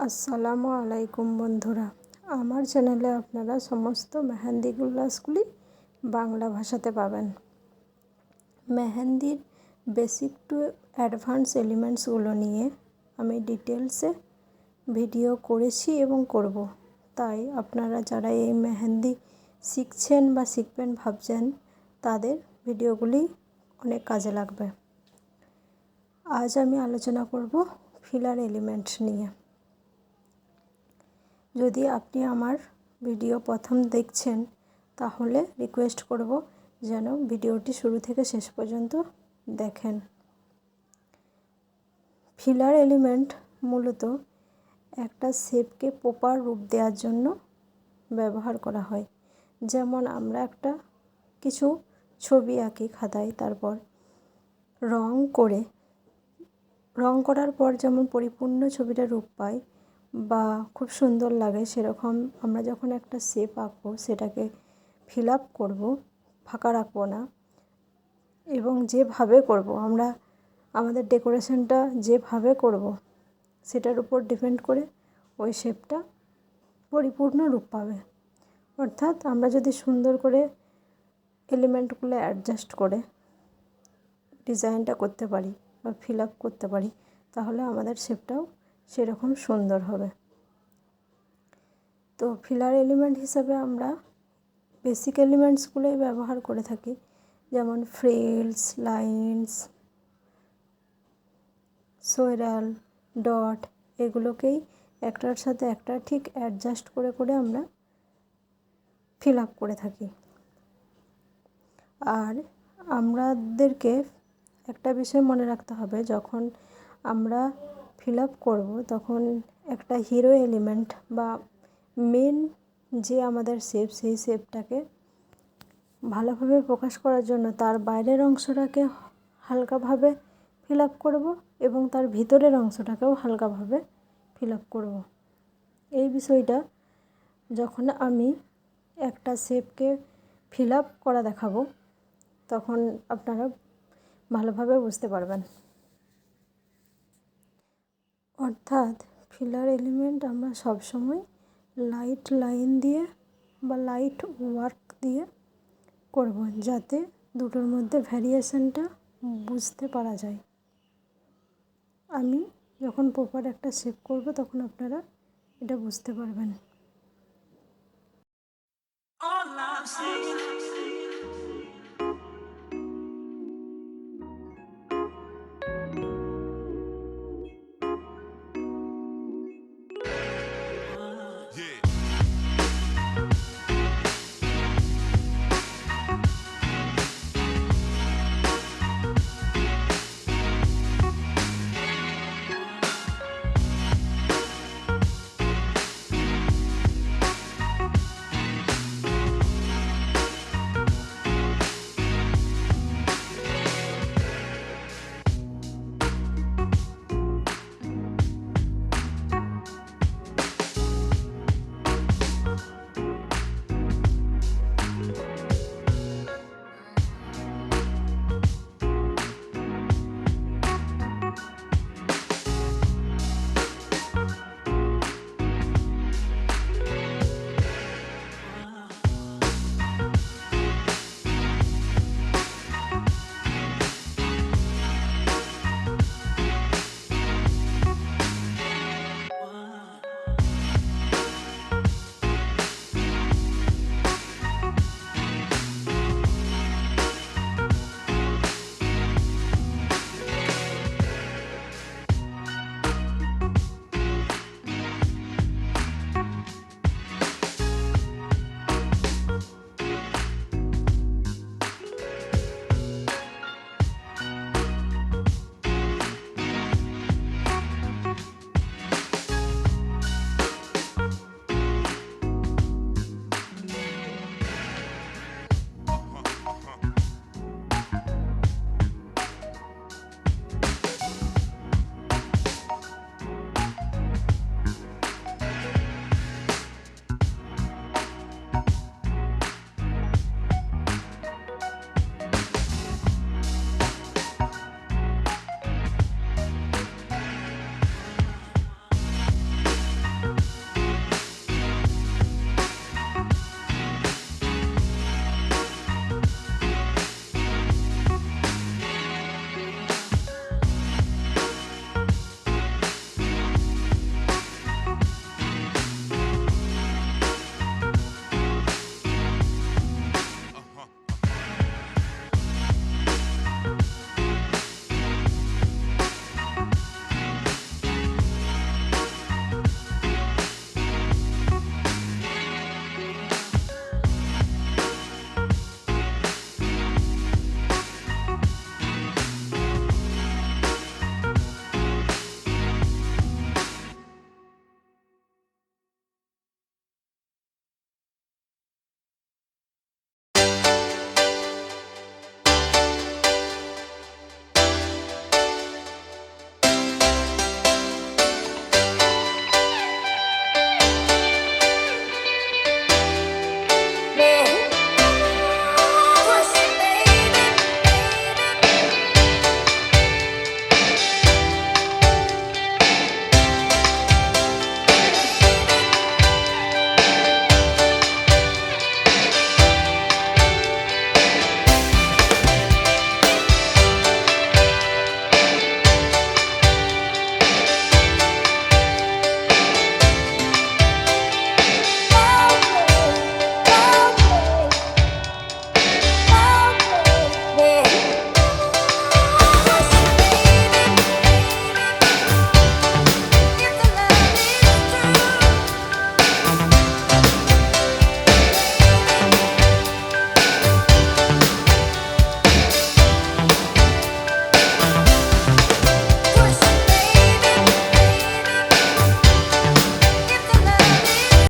আসসালামু আলাইকুম বন্ধুরা, আমার চ্যানেলে আপনারা সমস্ত মেহেন্দি ক্লাসগুলি বাংলা ভাষাতে পাবেন। মেহেন্দির বেসিক টু অ্যাডভান্স এলিমেন্টসগুলো নিয়ে আমি ডিটেলসে ভিডিও করেছি এবং করব। তাই আপনারা যারা এই মেহেন্দি শিখছেন বা শিখবেন ভাবছেন, তাদের ভিডিওগুলি অনেক কাজে লাগবে। আজ আমি আলোচনা করব ফিলার এলিমেন্ট নিয়ে। যদি আপনি আমার ভিডিও প্রথম দেখছেন, তাহলে রিকোয়েস্ট করব যেন ভিডিওটি শুরু থেকে শেষ পর্যন্ত দেখেন। ফিলার এলিমেন্ট মূলত একটা শেপকে প্রপার রূপ দেওয়ার জন্য ব্যবহার করা হয়। যেমন আমরা একটা কিছু ছবি আঁকি খাতায়, তারপর রং করার পর যেমন পরিপূর্ণ ছবিটা রূপ পায় বা খুব সুন্দর লাগে, সেরকম আমরা যখন একটা শেপ আঁকবো সেটাকে ফিল আপ করবো, ফাঁকা রাখবো না। এবং যেভাবে করব, আমরা আমাদের ডেকোরেশনটা যেভাবে করব সেটার উপর ডিপেন্ড করে ওই শেপটা পরিপূর্ণ রূপ পাবে। অর্থাৎ আমরা যদি সুন্দর করে এলিমেন্টগুলো অ্যাডজাস্ট করে ডিজাইনটা করতে পারি বা ফিল আপ করতে পারি, তাহলে আমাদের শেপটাও সেরকম সুন্দর হবে। তো ফিলার এলিমেন্ট হিসাবে আমরা বেসিক এলিমেন্টসগুলোই ব্যবহার করে থাকি, যেমন ফ্রিলস, লাইন্স, সোয়েরাল, ডট, এগুলোকেই একটার সাথে একটা ঠিক অ্যাডজাস্ট করে করে আমরা ফিল আপ করে থাকি। আর আমাদেরকে একটা বিষয় মনে রাখতে হবে, যখন আমরা ফিল আপ করবো তখন একটা হিরো এলিমেন্ট বা মেন যে আমাদের শেপ, সেই শেপটাকে ভালোভাবে প্রকাশ করার জন্য তার বাইরের অংশটাকে হালকাভাবে ফিল আপ করবো এবং তার ভিতরের অংশটাকেও হালকাভাবে ফিল আপ করবো। এই বিষয়টা যখন আমি একটা শেপকে ফিল আপ করা দেখাবো, তখন আপনারা ভালোভাবে বুঝতে পারবেন। অর্থাৎ ফিলার এলিমেন্ট আমরা সবসময় লাইট লাইন দিয়ে বা লাইট ওয়ার্ক দিয়ে করব, যাতে দুটোর মধ্যে ভ্যারিয়েশনটা বুঝতে পারা যায়। আমি যখন প্রপার একটা শেপ করব তখন আপনারা এটা বুঝতে পারবেন।